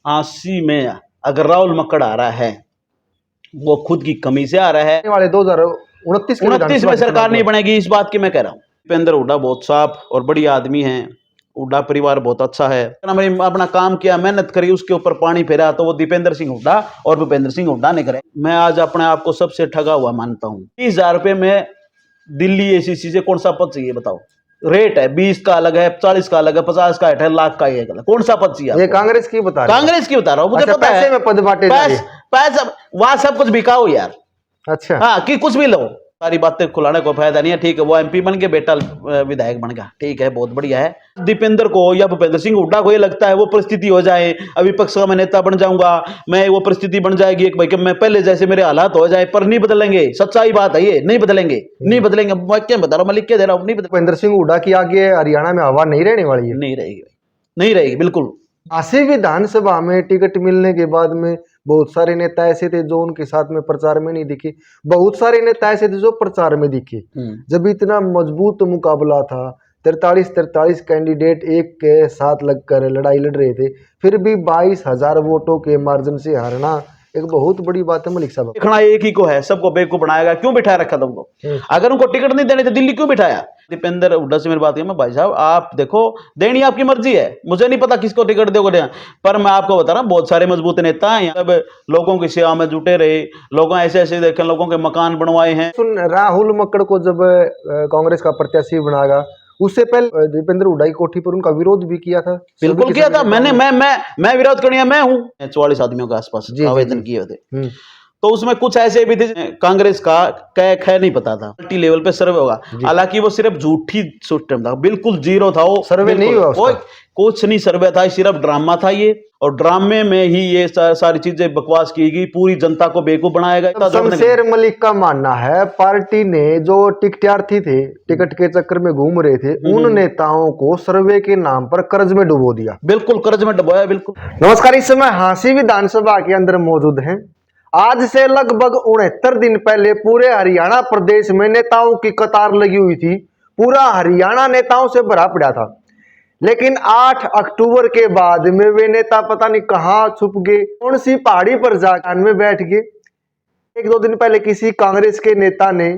80 में अगर राहुल मक्कड़ आ रहा है, वो खुद की कमी से आ रहा है। वाले 2029 में सरकार नहीं बनेगी, इस बात की मैं कह रहा हूँ। दीपेंद्र हुड्डा बहुत साफ और बढ़िया आदमी है, हुड्डा परिवार बहुत अच्छा है। अपना काम किया, मेहनत करी, उसके ऊपर पानी फेरा तो वो दीपेंद्र सिंह हुड्डा और भूपेंद्र सिंह हुड्डा ने करे। मैं आज अपने आप को सबसे ठगा हुआ मानता हूँ। 30,000 रुपये में दिल्ली एसीसी से कौन सा पद चाहिए बताओ? रेट है 20 का अलग है, 40 का अलग है, 50 का है, लाख का ही अलग। कौन सा पद चाहिए? ये कांग्रेस की बता रहा हूँ, कांग्रेस की बता रहा हूँ, मुझे अच्छा, पता पैसे है। में पद बांटे जा रहे हैं। पैसा वहां सब कुछ बिकाओ यार। अच्छा, हाँ, कि कुछ भी लो, सारी बातें खुलाने को फायदा नहीं है। ठीक है, वो एमपी बन के बेटा विधायक बन गया, ठीक है, बहुत बढ़िया है। दीपेंद्र को या भूपेंद्र सिंह हुड्डा को ये लगता है वो परिस्थिति हो जाए, अभी विपक्ष का मैं नेता बन जाऊंगा, मैं वो परिस्थिति बन जाएगी एक भाई कि मैं पहले जैसे मेरे हालात हो जाए, पर नहीं बदलेंगे। सच्चाई बात है, ये नहीं बदलेंगे, नहीं बदलेंगे। मैं क्या बता रहा हूँ, मैं लिख के दे रहा हूँ, नहीं बदलेंगे। भूपेंद्र सिंह हुड्डा की आगे हरियाणा में हवा नहीं रहने वाली है, नहीं रहेगी, नहीं रहेगी, बिल्कुल। 80 विधानसभा में टिकट मिलने के बाद में बहुत सारे नेता ऐसे थे जो उनके साथ में प्रचार में नहीं दिखे, बहुत सारे नेता ऐसे थे जो प्रचार में दिखे। जब इतना मजबूत मुकाबला था, 43 कैंडिडेट एक के साथ लगकर लड़ाई लड़ रहे थे, फिर भी 22,000 वोटों के मार्जिन से हारना एक बहुत बड़ी बात है। मलिक साहब, देखना एक ही को है, सबको बेवकूफ बनाएगा। क्यों बिठाया रखा तुमको? अगर उनको टिकट नहीं देने थे, दिल्ली क्यों बिठाया? दीपेंद्र हुड्डा से मेरी बात है, मैं भाई साहब आप देखो, देनी आपकी मर्जी है, मुझे नहीं पता किसको टिकट दोगे, पर मैं आपको बता रहा हूँ बहुत सारे मजबूत नेता हैं, सब लोगों की सेवा में जुटे रहे, लोगों ऐसे ऐसे देखे, लोगों के मकान बनवाए हैं। सुन, राहुल मक्कड़ को जब कांग्रेस का प्रत्याशी बनाएगा, उससे पहले दीपेंद्र हुड्डा की कोठी पर उनका विरोध भी किया था। बिल्कुल किया था मैंने, मैं विरोध करनी है, मैं हूँ 44 आदमियों के आसपास आवेदन किए थे। तो उसमें कुछ ऐसे भी थे, कांग्रेस का कै खे नहीं पता था, पार्टी लेवल पे सर्वे होगा, हालांकि वो सिर्फ झूठी सिस्टम था, बिल्कुल जीरो था वो, सर्वे नहीं हुआ उसका। कुछ नहीं सर्वे था, सिर्फ ड्रामा था ये, और ड्रामे में ही ये सारी चीजें बकवास की गई, पूरी जनता को बेवकूफ बनाया गया। शमशेर मलिक का मानना है पार्टी ने जो टिकटार्थी थे, टिकट के चक्कर में घूम रहे थे, उन नेताओं को सर्वे के नाम पर कर्ज में डुबो दिया। बिल्कुल कर्ज में डुबोया, बिल्कुल। नमस्कार, इस समय हांसी विधानसभा के अंदर मौजूद हैं। आज से लगभग 69 दिन पहले पूरे हरियाणा प्रदेश में नेताओं की कतार लगी हुई थी, पूरा हरियाणा नेताओं से भरा पड़ा था। लेकिन 8 अक्टूबर के बाद में वे नेता पता नहीं कहां छुप गए, कौन सी पहाड़ी पर जाकर में बैठ गए। 1-2 दिन पहले किसी कांग्रेस के नेता ने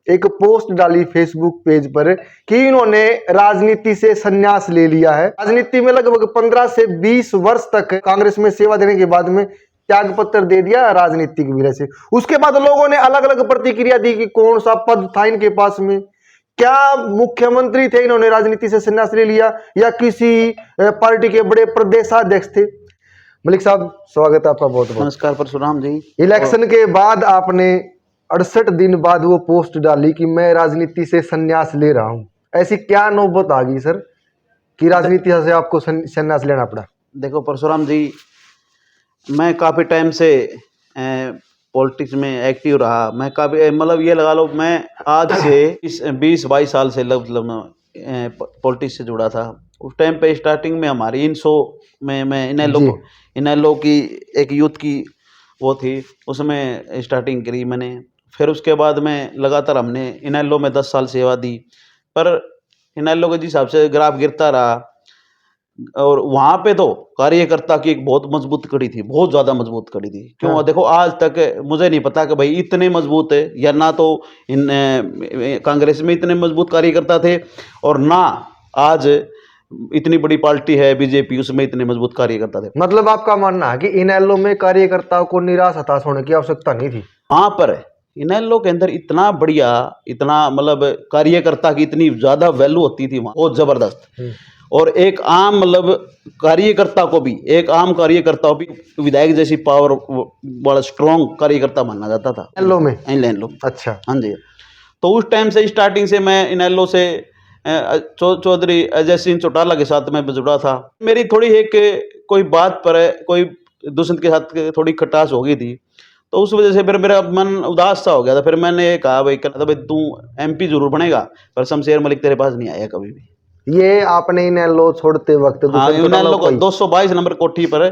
एक पोस्ट डाली फेसबुक पेज पर कि इन्होंने राजनीति से संन्यास ले लिया है। राजनीति में लगभग 15 से 20 वर्ष तक कांग्रेस में सेवा देने के बाद में त्याग पत्र दे दिया राजनीति की वजह से। उसके बाद लोगों ने अलग अलग प्रतिक्रिया दी कि कौन सा पद था इनके पास में, क्या मुख्यमंत्री थे, इन्होंने राजनीति से संन्यास ले लिया, या किसी पार्टी के बड़े प्रदेशाध्यक्ष थे। मलिक साहब, स्वागत है आपका बहुत बहुत। नमस्कार परशुराम जी। इलेक्शन के बाद आपने 68 दिन बाद वो पोस्ट डाली कि मैं राजनीति से संन्यास ले रहा हूं। ऐसी क्या नौबत आ गई सर कि राजनीति से आपको संन्यास लेना पड़ा? देखो परशुराम जी, मैं काफ़ी टाइम से पॉलिटिक्स में एक्टिव रहा। मैं काफ़ी मतलब ये लगा लो, मैं आज से 20-22 साल से पॉलिटिक्स से जुड़ा था। उस टाइम पे स्टार्टिंग में हमारी इनसो में मैं इनेलो की एक यूथ की वो थी, उसमें स्टार्टिंग करी मैंने। फिर उसके बाद में लगातार हमने इनेलो में 10 साल सेवा दी, पर इनेलो के जिस हिसाब से ग्राफ गिरता रहा, और वहां पे तो कार्यकर्ता की एक बहुत मजबूत कड़ी थी, बहुत ज्यादा मजबूत कड़ी थी। क्यों? हाँ। देखो आज तक मुझे नहीं पता कि भाई इतने मजबूत है, या ना तो इन कांग्रेस में इतने मजबूत कार्यकर्ता थे, और ना आज इतनी बड़ी पार्टी है बीजेपी, उसमें इतने मजबूत कार्यकर्ता थे। मतलब आपका मानना है कि इनेलो में कार्यकर्ताओं को निराश हताश होने की आवश्यकता नहीं थी? हाँ, पर इनेलो के अंदर इतना बढ़िया, इतना मतलब कार्यकर्ता की इतनी ज्यादा वैल्यू होती थी वहां, बहुत जबरदस्त। और एक आम मतलब कार्यकर्ता को भी, एक आम कार्यकर्ता को भी विधायक जैसी पावर बड़ा स्ट्रॉन्ग कार्यकर्ता माना जाता था इनेलो में। इनेलो, अच्छा, हाँ जी। तो उस टाइम से स्टार्टिंग से मैं इनेलो से चौधरी अजय सिंह चौटाला के साथ मैं जुड़ा था। मेरी थोड़ी एक कोई बात पर कोई दुष्यंत के साथ थोड़ी खटास हो गई थी, तो उस वजह से फिर मेरा मन उदास सा हो गया था। फिर मैंने कहा भाई तू एमपी जरूर बनेगा, पर शमशेर मलिक तेरे पास नहीं आया कभी भी। ये आपने इनेलो छोड़ते वक्त? हाँ, इनेलो को 222 नंबर कोठी पर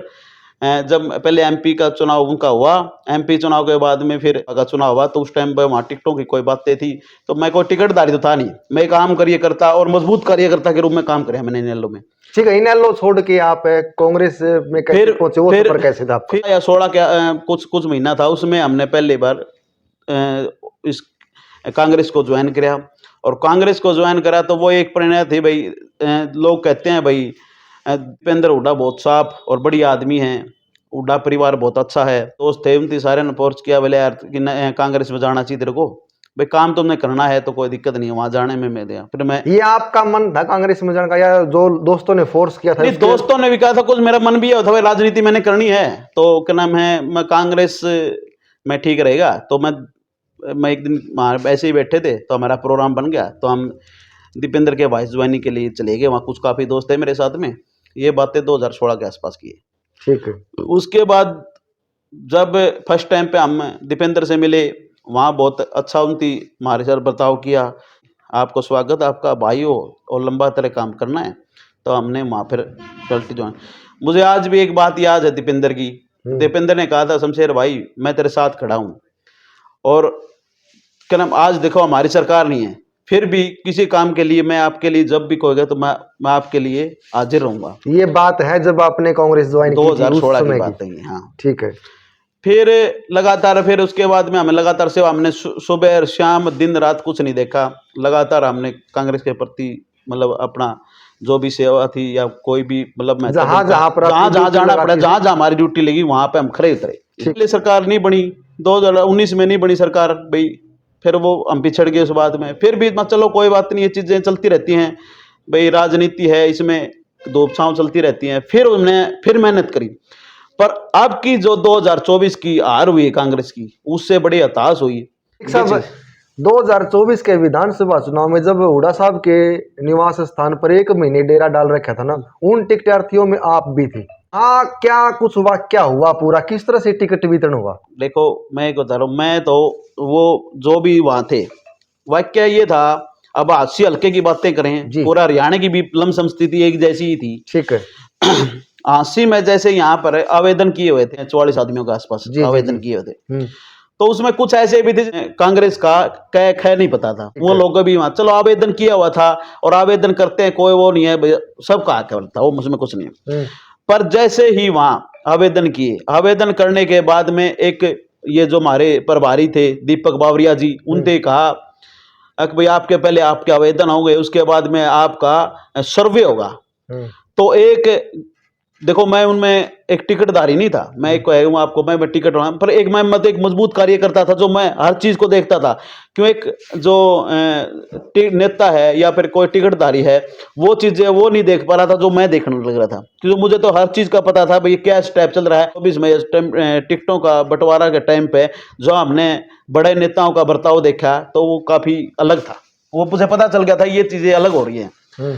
जब पहले एमपी का चुनाव उनका हुआ, एमपी चुनाव के बाद में फिर का चुनाव हुआ, तो उस टाइम पे वहाँ टिकटों की कोई बातें थी, तो मैं कोई टिकटदारी तो था नहीं, मैं काम कार्यकर्ता और मजबूत कार्यकर्ता के रूप में काम किया मैंने इनेलो में। ठीक है, इनेलो छोड़ के आप कांग्रेस में कैसे पहुंचे, वो सफर कैसे था आपका? फिर या 16 क्या कुछ महीना था, उसमें हमने पहली बार इस कांग्रेस को ज्वाइन किया, और कांग्रेस को ज्वाइन करा तो वो एक प्रेरणा थी भाई, लोग कहते हैं भाई दीपेंद्र हुड्डा बहुत साफ और बढ़िया आदमी है, हुड्डा परिवार बहुत अच्छा है, दोस्त थे उनकी, सारे ने फोर्स किया बोले यार कि कांग्रेस में जाना चाहिए तेरे को, भाई काम तुमने करना है तो कोई दिक्कत नहीं है वहां जाने में। मैं दिया फिर मैं, ये आपका मन था कांग्रेस में जाने का या जो दोस्तों ने फोर्स किया था? नहीं, दोस्तों ने भी कहा था, कुछ मेरा मन भी है था भाई राजनीति मैंने करनी है, तो क्या नाम है, मैं कांग्रेस में ठीक रहेगा। तो मैं एक दिन ऐसे ही बैठे थे तो हमारा प्रोग्राम बन गया, तो हम दीपेंद्र के वाइस ज्वाइनिंग के लिए चले गए, वहाँ कुछ काफ़ी दोस्त थे मेरे साथ में। ये बातें 2016 के आसपास की है। ठीक है। उसके बाद जब फर्स्ट टाइम पे हम दीपेंद्र से मिले, वहाँ बहुत अच्छा उनकी हमारे साथ बर्ताव किया, आपको स्वागत, आपका भाई हो और लंबा तरह काम करना है, तो हमने वहाँ फिर पलटी ज्वाइन। मुझे आज भी एक बात याद है दीपेंद्र की, दीपेंद्र ने कहा था शमशेर भाई मैं तेरे साथ खड़ा हूँ, और क्या नाम, आज देखो हमारी सरकार नहीं है, फिर भी किसी काम के लिए मैं आपके लिए जब भी कहोगे तो मैं आपके लिए हाजिर रहूंगा। ये बात है जब आपने कांग्रेस ज्वाइन की थी, 2016 की बात है। हाँ ठीक है। फिर लगातार, फिर उसके बाद में हमें लगातार सेवा, हमने सुबह शाम दिन रात कुछ नहीं देखा, लगातार हमने कांग्रेस के प्रति मतलब अपना जो भी सेवा थी या कोई भी मतलब मैं जहाँ जहाँ जाना पड़ा, जहाँ जहाँ हमारी ड्यूटी लगी वहां पे हम खड़े उतरे। इसलिए सरकार नहीं बनी, 2019 में नहीं बनी सरकार भाई, फिर वो हम पिछड़ गए उस बात में। फिर भी चलो कोई बात नहीं, ये चीज़ें चलती रहती हैं भाई, राजनीति है, इसमें धूप छांव चलती रहती हैं। फिर हमने फिर मेहनत करी, पर अब की जो 2024 की हार हुई कांग्रेस की, उससे बड़ी हताश हुई। सब 2024 के विधानसभा चुनाव में जब हुड्डा साहब के निवास स्थान पर 1 महीने डेरा डाल रखा था ना, उन टिकटार्थियों में आप भी थे। हाँ, क्या कुछ हुआ, क्या हुआ पूरा, किस तरह से टिकट वितरण हुआ? देखो मैं एक बता रहा हूँ, मैं तो वो जो भी वहां थे, वाक्य ये था, अब हास्य हल्के की बातें करें, पूरा हरियाणा की भी लमसम स्थिति एक जैसी ही थी। ठीक है। हास्य में जैसे यहाँ पर आवेदन किए हुए थे 44 आदमियों के आसपास आवेदन किए हुए थे, तो उसमें कुछ ऐसे भी थे कांग्रेस का कै खे नहीं पता था, वो लोग भी वहां चलो आवेदन किया हुआ था, और आवेदन करते हैं कोई वो नहीं है, सबका केवल था वो, उसमें कुछ नहीं है। पर जैसे ही वहां आवेदन किए, आवेदन करने के बाद में एक ये जो हमारे प्रभारी थे दीपक बावरिया जी, उनसे कहा कि भाई आपके पहले आपके आवेदन होंगे, उसके बाद में आपका सर्वे होगा। तो एक देखो मैं उनमें एक टिकटधारी नहीं था, मैं एक कहूँगा आपको, मैं टिकट, पर एक मैं मत एक मजबूत कार्यकर्ता था जो मैं हर चीज को देखता था। क्यों, एक जो नेता है या फिर कोई टिकटधारी है वो चीजें वो नहीं देख पा रहा था जो मैं देखने लग रहा था, क्योंकि मुझे तो हर चीज का पता था भाई क्या स्टेप चल रहा है। 24 में टिकटों का बंटवारा के टाइम पे जो हमने बड़े नेताओं का बर्ताव देखा तो वो काफी अलग था, वो मुझे पता चल गया था ये चीजें अलग हो रही हैं।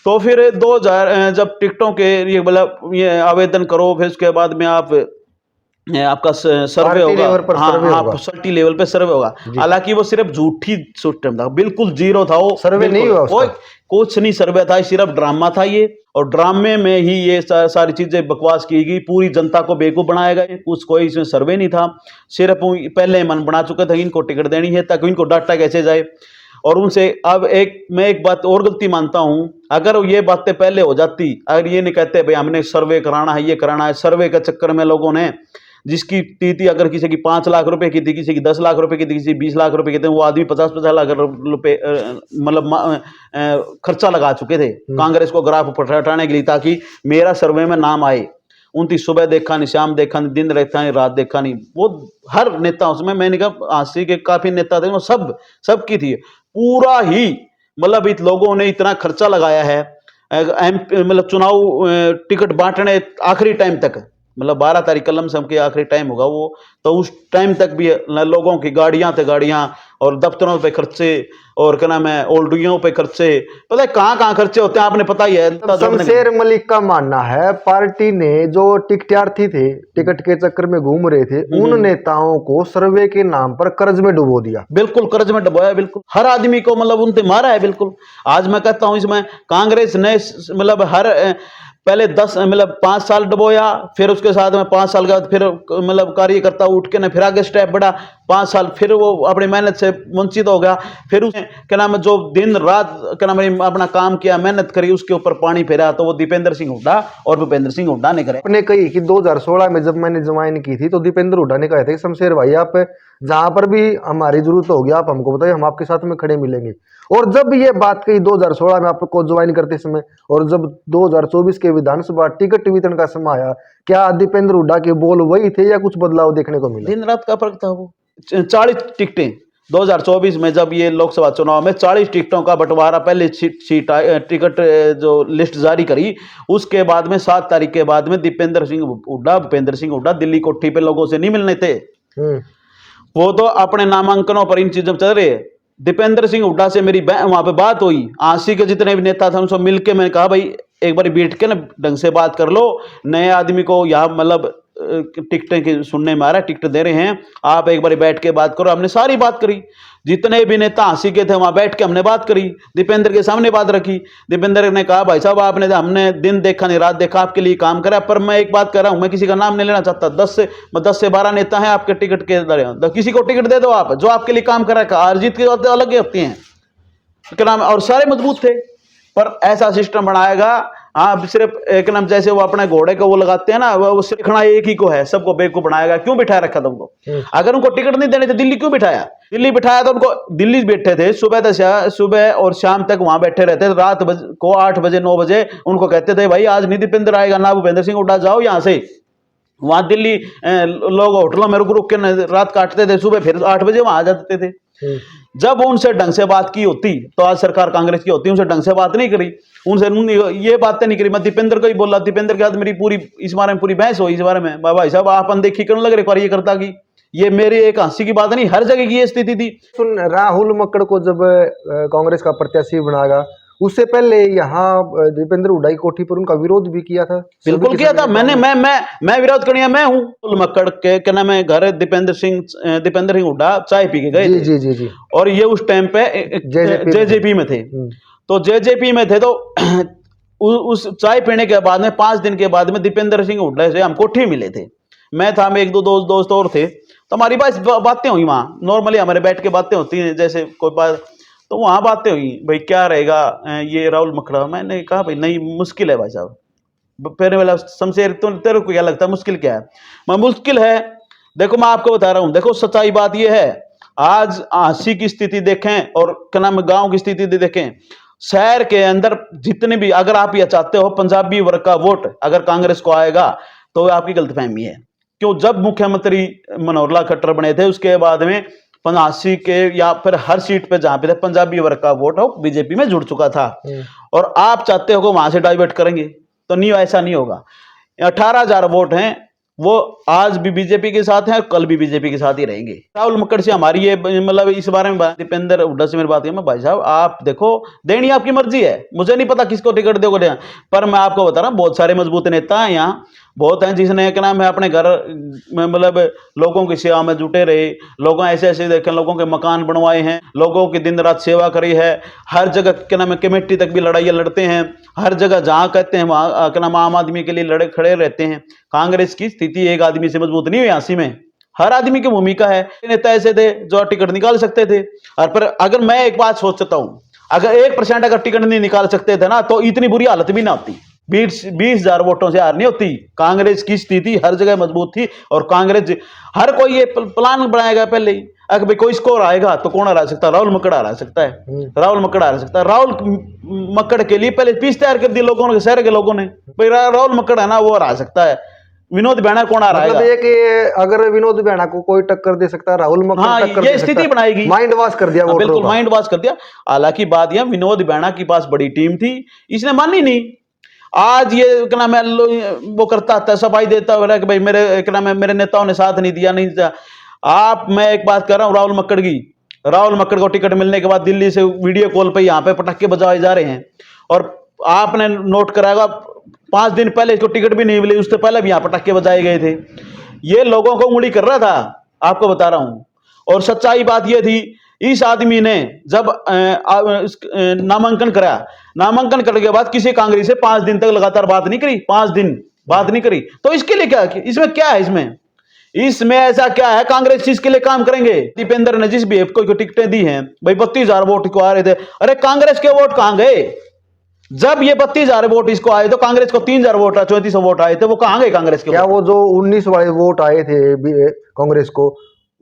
तो फिर 2000 जब टिकटों के ये मतलब ये आवेदन करो, फिर उसके बाद में आपका सर्वे होगा, हाँ पार्टी लेवल पे सर्वे होगा। हालांकि वो सिर्फ झूठी सिस्टम था, बिल्कुल जीरो था, वो सर्वे नहीं हुआ, कोई कुछ नहीं सर्वे था, सिर्फ ड्रामा था ये, और ड्रामे में ही ये सारी चीजें बकवास की गई, पूरी जनता को बेवकूफ बनाया गया, कुछ कोई इसमें सर्वे नहीं था, सिर्फ पहले मन बना चुके थे इनको टिकट देनी है ताकि इनको डाटा कैसे जाए। और उनसे अब मैं एक बात और गलती मानता हूं, अगर ये बातें पहले हो जाती, अगर ये नहीं कहते भाई हमने सर्वे कराना है, ये कराना है, सर्वे के चक्कर में लोगों ने जिसकी थी अगर किसी की 5 लाख रुपए की थी, किसी की 10 लाख रुपए की थी, किसी 20 लाख रुपए की थी, वो आदमी 50-50 लाख रुपए मतलब खर्चा लगा चुके थे कांग्रेस को ग्राफ हटाने के लिए, ताकि मेरा सर्वे में नाम आए। उनकी सुबह देखा नहीं, शाम देखा नहीं, दिन देखा नहीं, रात देखा नहीं, वो हर नेता उसमें, मैंने कहा आशी के काफी नेता थे, वो सबकी थी, पूरा ही मतलब इन लोगों ने इतना खर्चा लगाया है मतलब चुनाव टिकट बांटने आखिरी टाइम तक, मतलब 12 तारीख कलम से के आखिरी टाइम होगा वो, तो उस टाइम तक भी लोगों की गाड़ियां थे गाड़ियां, और दफ्तरों पे खर्चे, और क्या नाम है ओल्डियों पे खर्चे, पता है कहाँ खर्चे होते हैं आपने पता ही है। शमशेर मलिक का मानना है पार्टी ने जो टिकटार्थी थे टिकट के चक्कर में घूम रहे थे उन नेताओं को सर्वे के नाम पर कर्ज में डुबो दिया। बिल्कुल कर्ज में डुबोया, बिल्कुल हर आदमी को मतलब उनसे मारा है। बिल्कुल आज मैं कहता हूं इसमें कांग्रेस ने मतलब हर पहले 10 मतलब 5 साल डबोया, फिर उसके साथ में 5 साल के बाद फिर मतलब कार्यकर्ता उठ के ना फिर आगे स्टेप बढ़ा, 5 साल फिर वो अपनी मेहनत से वंचित हो गया, फिर उसने क्या नाम है जो दिन रात क्या नाम है अपना काम किया, मेहनत करी, उसके ऊपर पानी फेरा, तो वो दीपेंद्र सिंह हुड्डा और भूपेंद्र सिंह हुड्डा ने करे। आपने कही कि 2016 में जब मैंने ज्वाइन की थी तो दीपेंद्र हुड्डा ने कहा था कि शमशेर भाई आप जहां पर भी हमारी जरूरत होगी आप हमको बताइए, हम आपके साथ में खड़े मिलेंगे। और जब ये बात कही 2016 में आपको ज्वाइन करते समय, और जब 2024 के विधानसभा टिकट वितरण का समय आया, क्या दीपेंद्र हुड्डा के बोल वही थे या कुछ बदलाव देखने को मिला? दिन रात का फर्क था। वो 40 टिकटें 2024 में जब ये लोकसभा चुनाव में 40 टिकटों का बंटवारा, पहले टिकट जो लिस्ट जारी करी, उसके बाद में 7 तारीख के बाद में दीपेंद्र सिंह हुड्डा भूपेंद्र सिंह हुड्डा दिल्ली कोठी पे लोगों से नहीं मिलने थे। वो तो अपने नामांकनों पर इन चीजों चल रहे। दीपेंद्र सिंह हुड्डा से मेरी वहां पे बात हुई, आंसी के जितने भी नेता थे उनसे मिलके मैंने कहा भाई एक बार बैठ के ना ढंग से बात कर लो, नए आदमी को यहाँ मतलब टिकटें की सुनने में आ रहा है, टिकट दे रहे हैं, आप एक बार बैठ के बात करो। हमने सारी बात करी, जितने भी नेता हंसी के थे वहां बैठ के हमने बात करी, दीपेंद्र के सामने बात रखी। दीपेंद्र ने कहा भाई साहब आपने हमने दिन देखा नहीं रात देखा, आपके लिए काम करा, पर मैं एक बात कर रहा हूं, मैं किसी का नाम नहीं लेना चाहता, 10 से 12 नेता हैं आपके टिकट के दर, किसी को टिकट दे दो आप जो आपके लिए काम करा। हार जीत की बातें अलग ही होती हैं, क्या नाम, और सारे मजबूत थे, पर ऐसा सिस्टम बनाएगा। हाँ सिर्फ एक नाम जैसे वो अपने घोड़े को वो लगाते हैं ना, वो सीखना एक ही को है, सबको बेवकूफ बनाएगा। क्यों बिठाया रखा था उनको? अगर उनको टिकट नहीं देने थे दिल्ली क्यों बिठाया? दिल्ली बिठाया तो उनको दिल्ली बैठे थे, सुबह और शाम तक वहां बैठे रहते थे, रात को 8 बजे 9 बजे उनको कहते थे भाई आज नहीं दीपेंद्र आएगा ना भूपेंद्र सिंह हुड्डा, जाओ यहाँ से। वहां दिल्ली लोग होटलों में रुक रुक के रात काटते थे, सुबह फिर 8 बजे वहां आ जाते थे। जब उनसे ढंग से बात की होती तो आज सरकार कांग्रेस की होती, उनसे ढंग से बात नहीं करी, उनसे ये बातें नहीं करी। मैं दीपेंद्र को ही बोला, दीपेंद्र के साथ मेरी पूरी इस बारे में पूरी बहस हुई, इस बारे में भाई साहब आप अनदेखी करने लग रहे ये करता की, ये मेरी एक हंसी की बात नहीं, हर जगह की ये स्थिति थी। सुन, राहुल मक्कड़ को जब कांग्रेस का प्रत्याशी बनाया, उससे पहले यहाँ दीपेंद्र हुड्डा की कोठी पर उनका विरोध भी किया था। बिल्कुल किया था मैंने, मैं विरोध करिए, मैं हूँ मक्कड़ के क्या नाम है घर दीपेंद्र सिंह हुड्डा चाय पी के गए थे। जी जी जी। और ये उस टाइम पे जेजेपी में थे, तो जेजेपी में थे, तो उस चाय पीने के बाद में 5 दिन के बाद में दीपेंद्र सिंह हुड्डा से हम कोठी मिले थे। मैं था, मैं 1-2 दोस्त और थे, तो हमारी बातें हुई वहां, नॉर्मली हमारे बैठ के बातें होती हैं जैसे कोई बात, तो वहां बातें हुई भाई क्या रहेगा ये राहुल मक्कड़। मैंने कहा भाई नहीं मुश्किल है भाई साहब। फिर वाला शमशेर तेरे को क्या लगता है मुश्किल क्या है? मैं मुश्किल है, देखो मैं आपको बता रहा हूं, देखो सच्चाई बात यह है, आज आंसी की स्थिति देखें और क्या नाम गांव की स्थिति देखें, शहर के अंदर जितने भी, अगर आप ये चाहते हो पंजाबी वर्ग का वोट अगर कांग्रेस को आएगा तो आपकी गलतफहमी है। क्यों? जब मुख्यमंत्री मनोहर लाल खट्टर बने थे उसके बाद में 85 के या फिर हर सीट पे जहां पे पंजाबी वर्ग का वोट हो बीजेपी में जुड़ चुका था, और आप चाहते हो कि वहां से डाइवर्ट करेंगे, तो नहीं, ऐसा नहीं होगा। 18,000 वोट हैं वो आज भी बीजेपी के साथ हैं, कल भी बीजेपी के साथ ही रहेंगे। राहुल मक्कड़ से हमारी ये मतलब इस बारे में दीपेंद्र हुड्डा से मेरी बात है, मैं भाई साहब आप देखो देनी आपकी मर्जी है, मुझे नहीं पता किसको टिकट दोगे, पर मैं आपको बता रहा हूँ बहुत सारे मजबूत नेता हैं यहाँ, बहुत हैं जिसने क्या नाम है अपने घर में मतलब लोगों की सेवा में जुटे रहे, लोगों ऐसे ऐसे देखे, लोगों के मकान बनवाए हैं, लोगों की दिन रात सेवा करी है, हर जगह क्या नाम है कमेटी तक भी लड़ाइयाँ लड़ते हैं, हर जगह जहाँ कहते हैं वहाँ क्या नाम आम आदमी के लिए लड़े खड़े रहते हैं। कांग्रेस की स्थिति एक आदमी से मजबूत नहीं हुई, आंसी में हर आदमी की भूमिका है। नेता ऐसे थे जो टिकट निकाल सकते थे, और पर अगर मैं एक बात सोचता हूँ, अगर 1% अगर टिकट नहीं निकाल सकते थे ना तो इतनी बुरी हालत भी ना होती, 20,000 वोटों से हार नहीं होती। कांग्रेस की स्थिति हर जगह मजबूत थी, और कांग्रेस हर कोई ये प्लान बनाएगा पहले ही, अगर भाई कोई स्कोर आएगा तो कौन हरा सकता है? राहुल मक्कड़ हरा सकता है, राहुल मक्कड़ हरा सकता है। राहुल मक्कड़ के लिए पहले पीस तैयार कर दी लोगों ने, शहर के लोगों ने, भाई राहुल मक्कड़ है ना वो हरा सकता है, विनोद बैना कौन आ रहा है? मतलब ये कि अगर विनोद बैना को कोई टक्कर दे सकता है, राहुल मक्कड़ हाँ, टक्कर ये स्थिति बनाएगी। माइंड वॉश कर दिया, बिल्कुल माइंड वॉश कर दिया। हालांकि बात यह विनोद बैना के पास बड़ी टीम थी, इसने मानी नहीं। आज ये क्या नाम है वो करता था, सफाई देता हुआ कि भाई मेरे क्या नाम है मेरे नेताओं ने साथ नहीं दिया, नहीं दिया। आप, मैं एक बात कर रहा हूँ राहुल मक्कड़ की, राहुल मक्कड़ को टिकट मिलने के बाद दिल्ली से वीडियो कॉल पे यहाँ पे पटाखे बजाए जा रहे हैं, और आपने नोट कराएगा 5 दिन पहले इसको टिकट भी नहीं मिली, उससे पहले भी यहाँ पटाखे बजाए गए थे। ये लोगों को उंगली कर रहा था, आपको बता रहा हूं। और सच्चाई बात यह थी इस आदमी ने जब नामांकन कराया, नामांकन करने के बाद किसी कांग्रेस से 5 दिन तक लगातार बात नहीं करी, 5 दिन बात नहीं करी। तो इसके लिए क्या, इसमें क्या है, इसमें ऐसा क्या है? कांग्रेस चीज के लिए काम करेंगे। दीपेंद्र ने जिस भी को टिकटें दी हैं भाई, 32,000 वोट को आ रहे थे, अरे कांग्रेस के वोट कहां गए? जब ये 32,000 वोट इसको आए तो कांग्रेस को 3,000 वोट 3400 वोट आए थे, वो कहां गए कांग्रेस के? क्या वो जो 19 वाले वोट आए थे कांग्रेस को,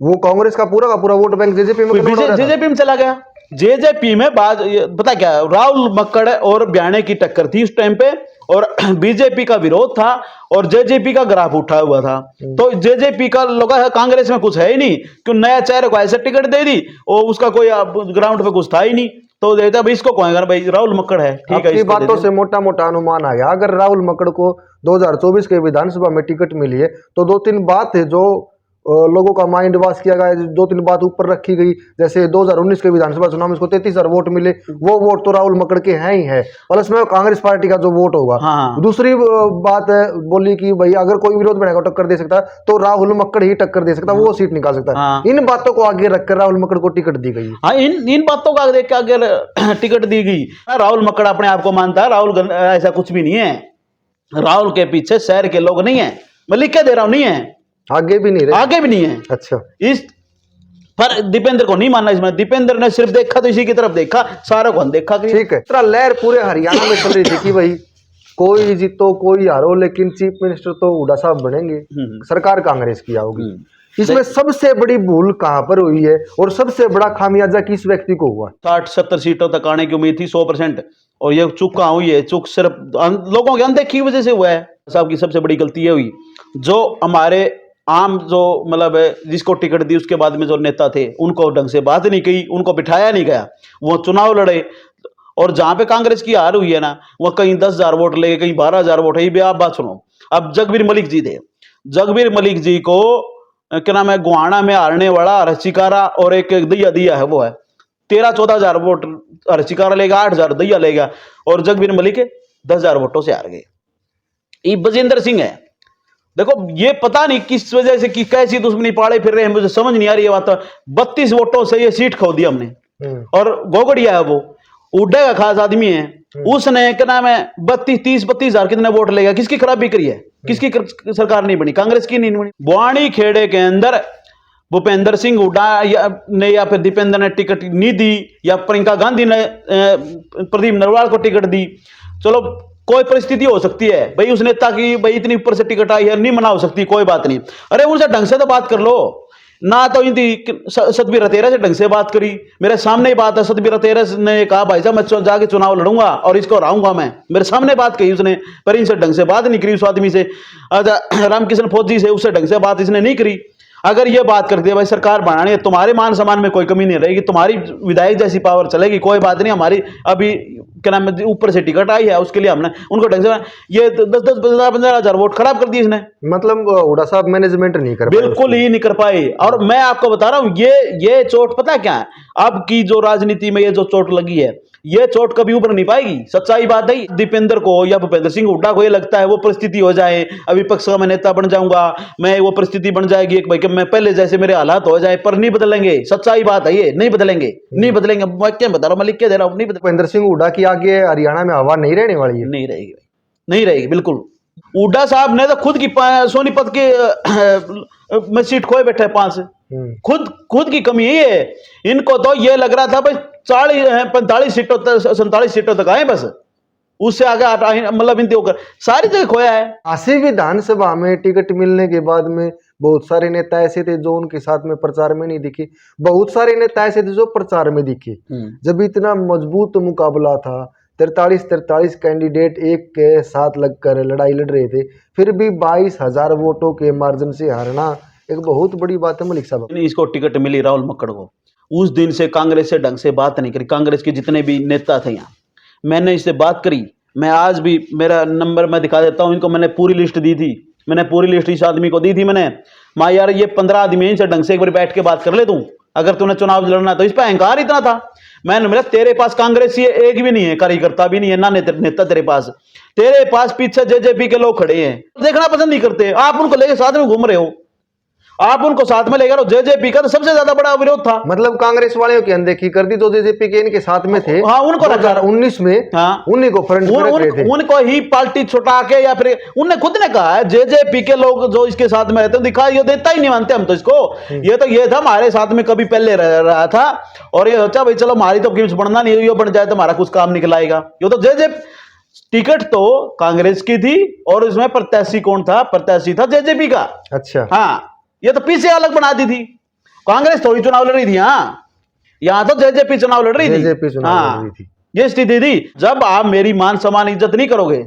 वो कांग्रेस का पूरा वोट बैंक जेजेपी में चला गया। जेजेपी में बात पता क्या, राहुल मक्कड़ और बयाने की टक्कर थी उस टाइम पे, और बीजेपी का विरोध था और जेजेपी का ग्राफ उठा हुआ था। तो जेजेपी का लोग कांग्रेस में कुछ है ही नहीं, क्यों नया चेहरे को ऐसे टिकट दे दी और उसका कोई ग्राउंड पे कुछ था ही नहीं। तो देता भाई इसको कहेगा भाई राहुल मक्कड़ है, ठीक है। इसकी बातों से मोटा अनुमान आ गया, अगर राहुल मक्कड़ को 2024 के विधानसभा में टिकट मिली है तो 2-3 बात है जो लोगों का माइंड वॉश किया गया, 2-3 बात ऊपर रखी गई। जैसे 2019 के विधानसभा चुनाव में इसको 33,000 वोट मिले, वो वोट तो राहुल मक्कड़ के हैं ही है, और इसमें कांग्रेस पार्टी का जो वोट होगा। हाँ। दूसरी बात है बोली कि भाई अगर कोई विरोध में टक्कर दे सकता है तो राहुल मक्कड़ ही टक्कर दे सकता है, वो सीट निकाल सकता है। हाँ। इन बातों को आगे रखकर राहुल मक्कड़ को टिकट दी गई। हाँ, इन बातों को आगे टिकट दी गई। राहुल मक्कड़ अपने आप को मानता है, राहुल ऐसा कुछ भी नहीं है। राहुल के पीछे शहर के लोग नहीं है, मैं लिख के दे रहा हूं, नहीं है, आगे भी नहीं है। अच्छा, इस पर दीपेंद्र को नहीं मानना इसमें। दीपेंद्र ने सिर्फ देखा तो इसी की तरफ देखा, सारा को देखा। ठीक है, इतना लहर पूरे हरियाणा में चल रही थी कि भाई कोई जीतो कोई हारो, लेकिन चीफ मिनिस्टर तो हुड्डा साहब बनेंगे, सरकार कांग्रेस की आओगी। इसमें सबसे बड़ी भूल कहां पर हुई है और सबसे बड़ा खामियाजा किस व्यक्ति को हुआ? 60-70 सीटों तक आने की उम्मीद थी 100%, और ये चूक कहां हुई है? चूक सिर्फ लोगों की अनदेखी की वजह से हुआ है। साहब की सबसे बड़ी गलती ये हुई, जो हमारे आम जो मतलब जिसको टिकट दी उसके बाद में जो नेता थे उनको ढंग से बात नहीं कही, उनको बिठाया नहीं गया, वो चुनाव लड़े। और जहां पे कांग्रेस की हार हुई है ना, वह कहीं 10,000 वोट ले, कहीं 12,000 वोट है। आप बात सुनो, अब जगबीर मलिक जी थे, जगबीर मलिक जी को क्या नाम है, गुहाना में हारने वाला हरचिकारा और एक दिया है, वो है 13-14,000 वोट हरचिकारा लेगा, 8,000 दिया लेगा, और जगबीर मलिक 10,000 वोटों से हार गए। ये बजेंद्र सिंह है, देखो ये पता नहीं किस वजह से कि कैसी दुश्मनी पाले फिर रहे हैं, मुझे समझ नहीं आ रही है बात। 32 वोटों से ये सीट खो दी हमने। और गोगड़िया है वो उड्डे का खास आदमी है, उसने क्या नाम है 32,000 कितने वोट लेगा? किसकी खराबी करी है? किसकी सरकार नहीं बनी? कांग्रेस की नहीं बनी। बुआनी खेड़े के अंदर भूपेंद्र सिंह हुड्डा ने या फिर दीपेंद्र ने टिकट नहीं दी, या प्रियंका गांधी ने प्रदीप नरवाल को टिकट दी। चलो कोई परिस्थिति हो सकती है भाई, उस नेता की भाई इतनी ऊपर से टिकट आई है, नहीं मना हो सकती, कोई बात नहीं। अरे उनसे ढंग से तो बात कर लो ना। तो सतबीर रतेरा से ढंग से बात करी, मेरे सामने ही बात है। सतबीर रतेरा ने कहा भाई साहब मैं जाके चुनाव लड़ूंगा और इसको हराऊंगा मैं, मेरे सामने बात कही उसने, पर इनसे ढंग से बात नहीं करी उस आदमी से। रामकिशन फौजी से उससे ढंग से बात इसने नहीं करी। अगर ये बात करती है भाई सरकार बनानी है, तुम्हारे मान सम्मान में कोई कमी नहीं रहेगी, तुम्हारी विधायक जैसी पावर चलेगी, कोई बात नहीं। हमारी अभी क्या नाम है ऊपर से टिकट आई है, उसके लिए हमने उनको ढंग से, ये 10-10, 15,000 वोट खराब कर दिए इसने। मतलब हुड्डा साहब मैनेजमेंट नहीं कर पाए, बिल्कुल ही नहीं कर पाए। और मैं आपको बता रहा हूं ये चोट पता क्या है, अब की जो राजनीति में ये जो चोट लगी है, ये चोट कभी ऊपर नहीं पाएगी। सच्चाई बात है। दीपेंद्र को या भूपेंद्र सिंह हुड्डा को ये लगता है वो परिस्थिति हो जाए, अभी विपक्ष का मैं नेता बन जाऊंगा, मैं वो परिस्थिति बन जाएगी एक भाई कि मैं पहले जैसे मेरे हालात हो जाए, पर नहीं बदलेंगे। सच्चाई बात है, ये नहीं बदलेंगे, नहीं बदलेंगे। मैं क्या बता रहा हूं, मैं लिख के दे रहा हूं, नहीं बदलेंगे। भूपेंद्र सिंह हुड्डा की आगे हरियाणा में हवा नहीं रहने वाली है, नहीं रहेगी, नहीं रहेगी बिल्कुल। हुड्डा साहब ने तो खुद की सोनीपत के में सीट खोए बैठे 5, खुद की कमी यही है। इनको तो ये लग रहा था भाई 45 सीटों तक 47 सीटों तक आए, बस उससे आगे मतलब इनती होकर सारी जगह खोया है। काशी विधानसभा में टिकट मिलने के बाद में बहुत सारे नेता ऐसे थे जो उनके साथ में प्रचार में नहीं दिखे, बहुत सारे नेता ऐसे थे जो प्रचार में दिखे। जब इतना मजबूत मुकाबला था, 43 कैंडिडेट एक के साथ लगकर लड़ाई लड़ रहे थे, फिर भी 22,000 वोटों के मार्जिन से हारना एक बहुत बड़ी बात है। मलिक साहब इसको टिकट मिली राहुल मक्कड़ को, उस दिन से कांग्रेस से ढंग से बात नहीं करी। कांग्रेस के जितने भी नेता थे यहाँ, मैंने इससे बात करी। मैं आज भी मेरा नंबर मैं दिखा देता हूँ इनको, मैंने पूरी लिस्ट दी थी, मैंने पूरी लिस्ट इस आदमी को दी थी मैंने। माँ यार ये 15 आदमी इनसे ढंग से एक बार बैठ के बात कर ले तू, अगर तूने चुनाव लड़ना। तो इस पर अहंकार इतना था। मैंने मेरा तेरे पास कांग्रेस ये एक भी नहीं है, कार्यकर्ता भी नहीं है, ना नेता तेरे पास पीछे जेजेपी के लोग खड़े हैं, देखना पसंद नहीं करते, आप उनको लेके साथ में घूम रहे हो। आप उनको साथ में लेकर जेजेपी का तो सबसे ज्यादा बड़ा विरोध था। मतलब कांग्रेस वालों की अनदेखी कर दी, तो जेजेपी के इनके साथ में थे। हाँ, उनको रखा 2019 में हाँ, उन्हीं को फ्रंट पे रख रहे थे। उनको ही पार्टी छुटा के, या फिर उनने खुद ने कहा है जेजेपी के लोग जो इसके साथ में रहते हैं, दिखा ये देता ही नहीं मानते हम तो इसको। ये था हमारे साथ में कभी पहले रह रहा था, और ये सोचा भाई चलो हमारी तो कीमत बढ़ना नहीं, ये बन जाए तो हमारा कुछ काम निकलाएगा। ये तो जेजेपी टिकट तो कांग्रेस की थी, और इसमें प्रत्याशी कौन था? प्रत्याशी था जेजेपी का। अच्छा, हाँ, ये तो पीछे अलग बना दी थी, कांग्रेस थोड़ी चुनाव लड़ रही थी। हाँ, यहाँ तो जेजेपी चुनाव लड़ रही थी। जेजेपी चुनाव लड़ रही थी। ये स्थिति थी। जब आप मेरी मान सम्मान इज्जत नहीं करोगे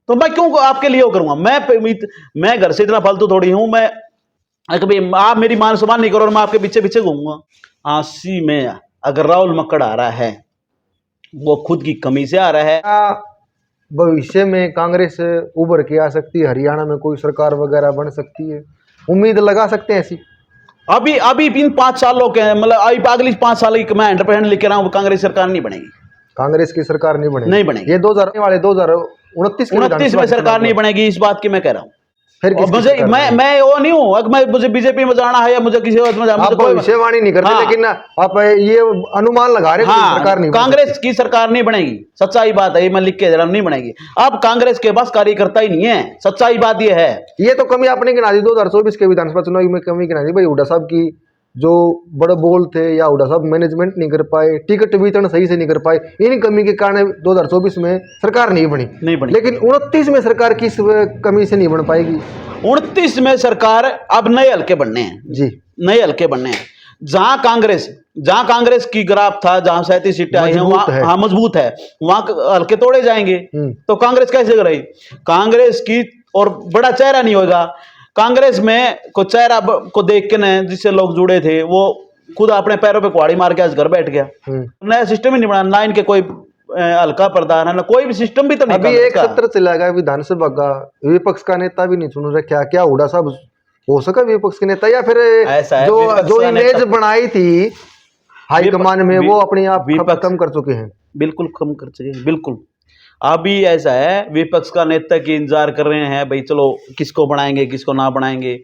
तो मैं क्यों आपके लिए वो करूंगा? मैं घर से इतना फालतू थोड़ी हूं। मैं कभी आप मेरी मान सम्मान नहीं करो और मैं आपके पीछे पीछे घूमूंगा। 80 में अगर राहुल मक्कड़ आ रहा है, वो खुद की कमी से आ रहा है। भविष्य में कांग्रेस उभर के आ सकती है, हरियाणा में कोई सरकार वगैरह बन सकती है, उम्मीद लगा सकते हैं ऐसी? अभी इन 5 सालों के, मतलब अभी अगली 5 साल की मैं 100% लिख रहा हूँ, कांग्रेस सरकार नहीं बनेगी। कांग्रेस की सरकार नहीं बनेगी? नहीं बनेगी। ये 2029 में सरकार नहीं बनेगी, इस बात की मैं कह रहा हूँ। फिर मुझे मैं वो नहीं हूँ, अगर मुझे बीजेपी में जाना है या मुझे किसी और में जाना, आप भविष्यवाणी नहीं करते। हाँ, लेकिन आप ये अनुमान लगा रहे हैं। हाँ, सरकार नहीं, कांग्रेस की सरकार नहीं बनेगी, सच्चाई बात है, ये मैं लिख के दे रहा हूं, नहीं बनेगी। अब कांग्रेस के पास कार्यकर्ता ही नहीं है, सच्चाई बात ये है। ये तो कमी आपने गिना दी 2024 के विधानसभा चुनाव में, कमी गिना दी भाई हुड्डा साहब की, जो बड़े बोल थे, या हुड्डा साहब मैनेजमेंट नहीं कर पाए, टिकट वितरण सही से नहीं कर पाए, इन कमी के कारण 2024 में सरकार नहीं बनी। लेकिन 29 में सरकार किस कमी से नहीं बन पाएगी? 29 में सरकार अब नए हल्के बनने हैं जी, नए हल्के बनने हैं। जहां कांग्रेस की ग्राफ था, जहां 37 सीटें आई हैं, वहां हाँ मजबूत है, वहां हल्के तोड़े जाएंगे। तो कांग्रेस कैसे रही? कांग्रेस की और बड़ा चेहरा नहीं होगा। कांग्रेस में को चेहरा को देख के न जिससे लोग जुड़े थे, वो खुद अपने पैरों पे कुहाड़ी मार के आज घर बैठ गया। नया सिस्टम ही नहीं बना, ना इनके कोई हल्का प्रधान है, ना कोई भी सिस्टम भी तो नहीं। अभी एक सत्र चलेगा विधानसभा का, विपक्ष का नेता भी नहीं चुन रखा, क्या हुड्डा साहब हो सका विपक्ष के नेता? या फिर जो इमेज बनाई थी हाईकमान में, वो अपने आप खत्म कर चुके हैं? बिल्कुल कम कर चुके हैं, बिल्कुल। अभी ऐसा है, विपक्ष का नेता की इंतजार कर रहे हैं, भाई चलो किसको बनाएंगे किसको ना बनाएंगे।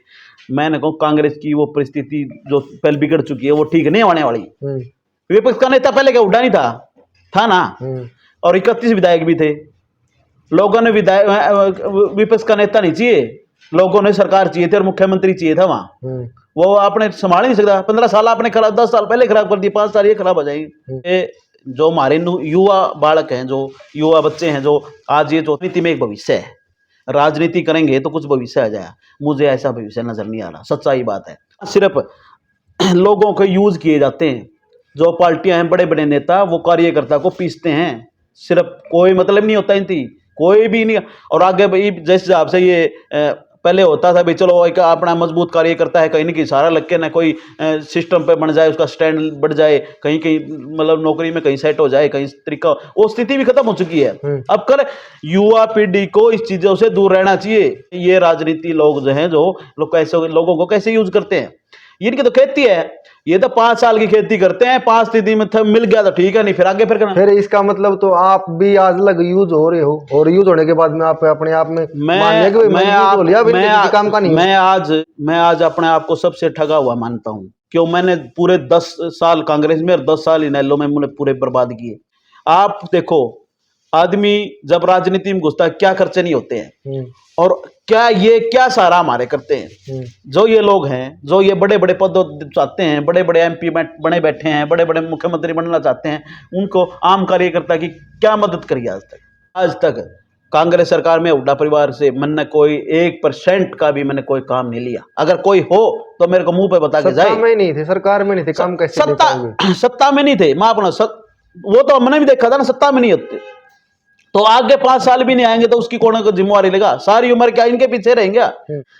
मैंने कहूँ कांग्रेस की वो परिस्थिति जो पहले बिगड़ चुकी है, वो ठीक नहीं होने वाली। विपक्ष का नेता पहले क्या हुड्डा नहीं था ना, और 31 विधायक भी थे। लोगों ने विपक्ष का नेता नहीं चाहिए, लोगों ने सरकार चाहिए थी और मुख्यमंत्री चाहिए था वहां। वो आपने संभाल नहीं सकता। 15 साल आपने खराब, 10 साल पहले खराब कर दिए, 5 साल ये खराब हो जाएंगे। जो हमारे युवा बालक हैं, जो युवा बच्चे हैं, जो आज ये जो नीति में एक भविष्य है, राजनीति करेंगे तो कुछ भविष्य आ जाएगा। मुझे ऐसा भविष्य नजर नहीं आ रहा, सच्चाई बात है। सिर्फ लोगों को यूज किए जाते हैं, जो पार्टियां हैं, बड़े बड़े नेता, वो कार्यकर्ता को पीसते हैं। सिर्फ कोई मतलब नहीं होता इनकी, कोई भी नहीं। और आगे भाई जिस हिसाब से ये पहले होता था भाई चलो एक अपना मजबूत कार्यकर्ता है, कहीं ना कहीं सारा लग के ना कोई सिस्टम पे बन जाए, उसका स्टैंड बढ़ जाए, कहीं कहीं मतलब नौकरी में कहीं सेट हो जाए, कहीं तरीका, वो स्थिति भी खत्म हो चुकी है। अब कर युवा पीढ़ी को इस चीजों से दूर रहना चाहिए। ये राजनीति लोग जो हैं, जो लोग कैसे लोगों को कैसे यूज करते हैं, इनकी तो खेती है, ये तो 5 साल की खेती करते हैं, 5 स्थिति में मिल गया तो ठीक है, नहीं फिर आगे फिर करना। फिर इसका मतलब तो आप भी आज लग यूज हो रहे हो, और यूज होने के बाद में आप अपने आप में मैं आज अपने आप को सबसे ठगा हुआ मानता हूं। क्यों? मैंने पूरे 10 साल कांग्रेस में और 10 साल इनेलो में मैंने पूरे बर्बाद किए। आप देखो, आदमी जब राजनीति में घुसता है, क्या खर्चे नहीं होते हैं, और क्या सारा हमारे करते हैं। जो ये लोग हैं, जो ये बड़े बड़े पद चाहते हैं, बड़े बड़े MP बने बैठे हैं, बड़े बड़े मुख्यमंत्री बनना चाहते हैं, उनको आम कार्यकर्ता की क्या मदद करी आज तक कांग्रेस सरकार में हुड्डा परिवार से मैंने कोई 1% का भी मैंने कोई काम नहीं लिया। अगर कोई हो तो मेरे को मुंह पे बता के जाए। सत्ता में नहीं थे, सरकार में नहीं थे, काम कैसे सत्ता में नहीं थे, मैं अपना वो तो हमने भी देखा था ना, सत्ता में नहीं होते तो आगे 5 साल भी नहीं आएंगे तो उसकी कौन को जिम्मेवारी लेगा? सारी उम्र क्या इनके पीछे रहेंगे?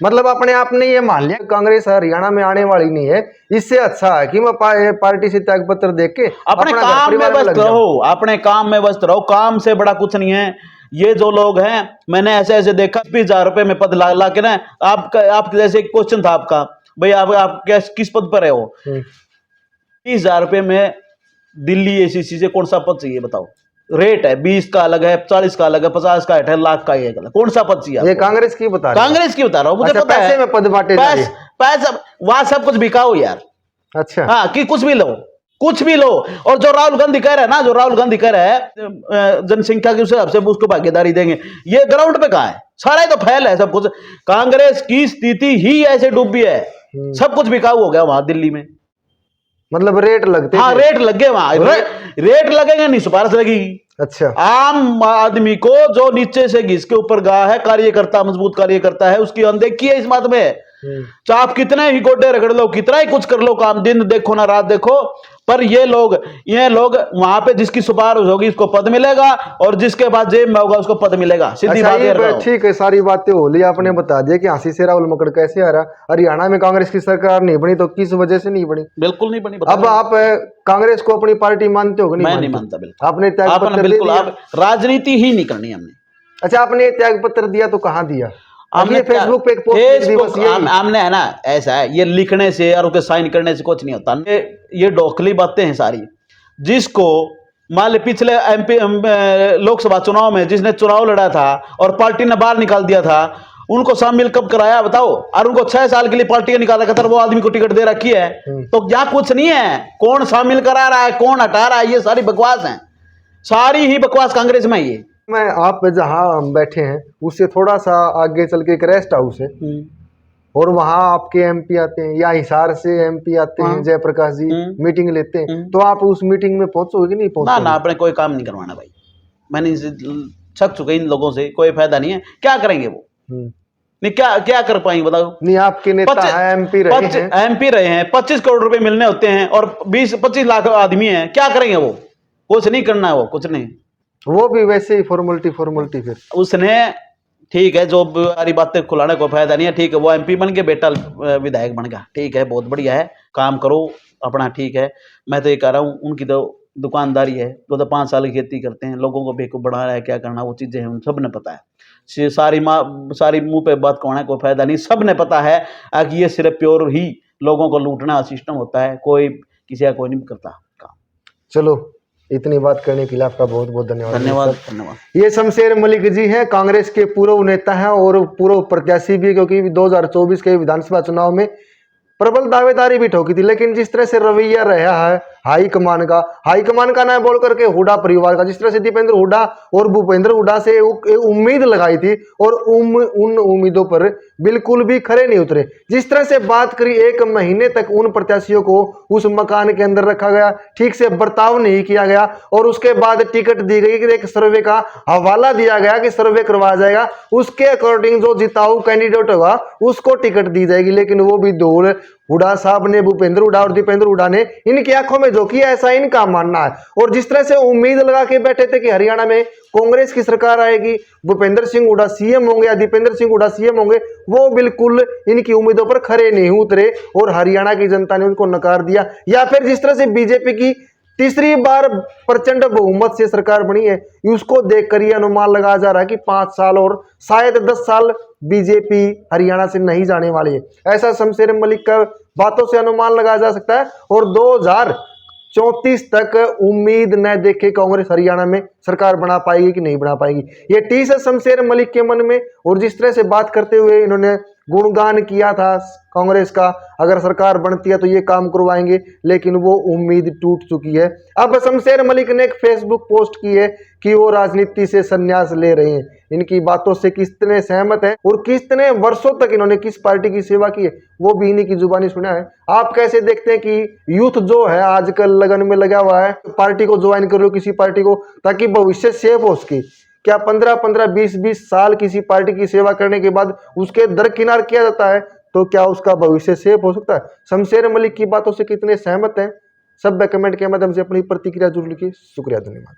मतलब अपने आप ने ये मान लिया कांग्रेस हरियाणा में आने वाली नहीं है, इससे अच्छा है कि मैं पार्टी से त्याग पत्र देख के अपने काम में व्यस्त रहो, अपने काम में व्यस्त रहो। काम से बड़ा कुछ नहीं है। ये जो लोग हैं, मैंने ऐसे देखा 20,000 रुपए में पद ला के ना, आप जैसे क्वेश्चन था आपका, भाई आप किस पद पर हो? 30,000 रुपए में दिल्ली ACC से कौन सा पद चाहिए बताओ? रेट है 20 का अलग है, 40 का अलग है, 50 का है, लाख का है, कौन सा पद चाहिए? ये कांग्रेस की बता रहा हूँ, मुझे पता है। में पद बांटे पैसा वहां सब कुछ बिकाओ यार। अच्छा हाँ कि कुछ भी लो, कुछ भी लो। और जो राहुल गांधी कह रहा है ना, जो राहुल गांधी कह रहा है जनसंख्या के हिसाब से उसको भागीदारी देंगे, ये ग्राउंड पे कहाँ है? सारा ही तो फैल है सब कुछ। कांग्रेस की स्थिति ही ऐसे डूबी है, सब कुछ बिकाऊ हो गया वहां दिल्ली में। मतलब रेट लगते हाँ थे। रेट लग गए वहां, रेट लगेंगे नहीं सिफारिश लगेगी। अच्छा आम आदमी को जो नीचे से घिस के ऊपर गया है, कार्यकर्ता मजबूत कार्यकर्ता है, उसकी अनदेखी है इस बात में। चाहे आप कितने ही गोड्डे रगड़ लो, कितना ही कुछ कर लो, काम दिन देखो ना रात देखो, पर ये लोग वहां पे जिसकी सिफारिश होगी उसको पद मिलेगा, और जिसके बाद जेब में होगा उसको पद मिलेगा। सीधी अच्छा, बात है। ठीक है, सारी बातें हो ली। आपने बता दिया कि हाँसी से राहुल मकड़ कैसे आ रहा। हरियाणा में कांग्रेस की सरकार नहीं बनी तो किस वजह से नहीं बनी? बिल्कुल नहीं बनी। अब आप कांग्रेस को अपनी पार्टी मानते हो कि नहीं? मैं नहीं मानता बिल्कुल। आपने त्याग पत्र दे बिल्कुल दिया? आप राजनीति ही नहीं करनी हमने। अच्छा, आपने त्याग पत्र दिया तो कहाँ दिया? हमने फेसबुक पे एक पोस्ट हमने है ना, ऐसा है, ये लिखने से और उसके साइन करने से कुछ नहीं होता। ये डोखली बातें हैं सारी। जिसको मान ली पिछले एमपी लोकसभा चुनाव में जिसने चुनाव लड़ा था और पार्टी ने बाहर निकाल दिया था, उनको शामिल कब कराया बताओ? और उनको 6 साल के लिए पार्टी निकाल रखा था, वो आदमी को टिकट दे रखी है। तो यहाँ कुछ नहीं है, कौन शामिल करा रहा है, कौन हटा रहा है, ये सारी बकवास है, सारी ही बकवास कांग्रेस में ही है। मैं आप जहाँ बैठे हैं उससे थोड़ा सा आगे चल के एक रेस्ट हाउस है, और वहाँ आपके एमपी आते हैं, या हिसार से एमपी आते हैं, जयप्रकाश जी मीटिंग लेते हैं, तो आप उस मीटिंग में पहुंचोगे कि नहीं पहुंचोगे? ना आपने कोई काम नहीं करवाना भाई, मैंने थक चुके इन लोगों से, कोई फायदा नहीं है। क्या करेंगे वो? नहीं क्या कर पाएंगे बताओ? नहीं, आपके नेता है, एमपी रहे हैं, 25 करोड़ रुपए मिलने होते हैं और 20-25 लाख आदमी है, क्या करेंगे वो? कुछ नहीं करना है वो, कुछ नहीं। वो भी वैसे ही फॉर्मेलिटी फिर उसने ठीक है, जो सारी बातें खुलाने को फायदा नहीं है। ठीक है, वो एमपी बन के बेटा विधायक बन गया, ठीक है, बहुत बढ़िया है, काम करो अपना, ठीक है। मैं तो ये कह रहा हूँ, उनकी तो दुकानदारी है, वो तो 5 साल की खेती करते हैं, लोगों को बेवकूफ बना रहा है, क्या करना, वो चीजें हैं, उन सब ने पता है। सारी मुंह पे बात कहने को फायदा नहीं, सब ने पता है कि ये सिर्फ प्योर ही लोगों को लूटना सिस्टम होता है, कोई किसी का कोई नहीं करता काम। चलो, इतनी बात करने के लिए आपका बहुत बहुत धन्यवाद। धन्यवाद। ये शमशेर मलिक जी हैं, कांग्रेस के पूर्व नेता हैं और पूर्व प्रत्याशी भी, क्योंकि 2024 के विधानसभा चुनाव में प्रबल दावेदारी भी ठोकी थी। लेकिन जिस तरह से रवैया रहा है हाईकमान का ना बोल करके हुड्डा परिवार का, जिस तरह से दीपेंद्र हुड्डा और भूपेंद्र हुड्डा से उम्मीद लगाई थी और उन उम्मीदों पर बिल्कुल भी खरे नहीं उतरे। जिस तरह से बात करी, 1 महीने तक उन प्रत्याशियों को उस मकान के अंदर रखा गया, ठीक से बर्ताव नहीं किया गया, और उसके बाद टिकट दी गई कि एक सर्वे का हवाला दिया गया कि सर्वे करवाया जाएगा, उसके अकॉर्डिंग जो जिताऊ कैंडिडेट होगा उसको टिकट दी जाएगी। लेकिन वो भी धूल हुड्डा साहब ने, भूपेंद्र हुड्डा और दीपेंद्र हुड्डा ने इनकी आंखों में जो किया, ऐसा इनका मानना है। और जिस तरह से उम्मीद लगा के बैठे थे कि हरियाणा में कांग्रेस की सरकार आएगी, भूपेंद्र सिंह हुड्डा सीएम होंगे या दीपेंद्र सिंह हुड्डा सीएम होंगे, वो बिल्कुल इनकी उम्मीदों पर खरे नहीं उतरे और हरियाणा की जनता ने उनको नकार दिया। या फिर जिस तरह से बीजेपी की तीसरी बार प्रचंड बहुमत से सरकार बनी है, उसको देखकर ये अनुमान लगाया जा रहा है कि 5 साल और शायद 10 साल बीजेपी हरियाणा से नहीं जाने वाली है। ऐसा शमशेर मलिक का बातों से अनुमान लगाया जा सकता है। और 2034 तक उम्मीद न देखे कांग्रेस हरियाणा में सरकार बना पाएगी कि नहीं बना पाएगी, ये टीस है शमशेर मलिक के मन में। और जिस तरह से बात करते हुए इन्होंने गुणगान किया था कांग्रेस का, अगर सरकार बनती है तो ये काम करवाएंगे, लेकिन वो उम्मीद टूट चुकी है। अब शमशेर मलिक ने एक फेसबुक पोस्ट की है कि वो राजनीति से संन्यास ले रहे हैं। इनकी बातों से कितने सहमत हैं और कितने वर्षों तक इन्होंने किस पार्टी की सेवा की है, वो भी इन्हीं की जुबानी सुना है। आप कैसे देखते हैं कि यूथ जो है आजकल लगन में लगा हुआ है, पार्टी को ज्वाइन कर लो किसी पार्टी को, ताकि भविष्य सेफ हो उसकी? क्या 15-15, 20-20 साल किसी पार्टी की सेवा करने के बाद उसके दरकिनार किया जाता है तो क्या उसका भविष्य सेफ हो सकता है? शमशेर मलिक की बातों से कितने सहमत हैं? सब कमेंट के माध्यम से अपनी प्रतिक्रिया जरूर लिखिए। शुक्रिया, धन्यवाद।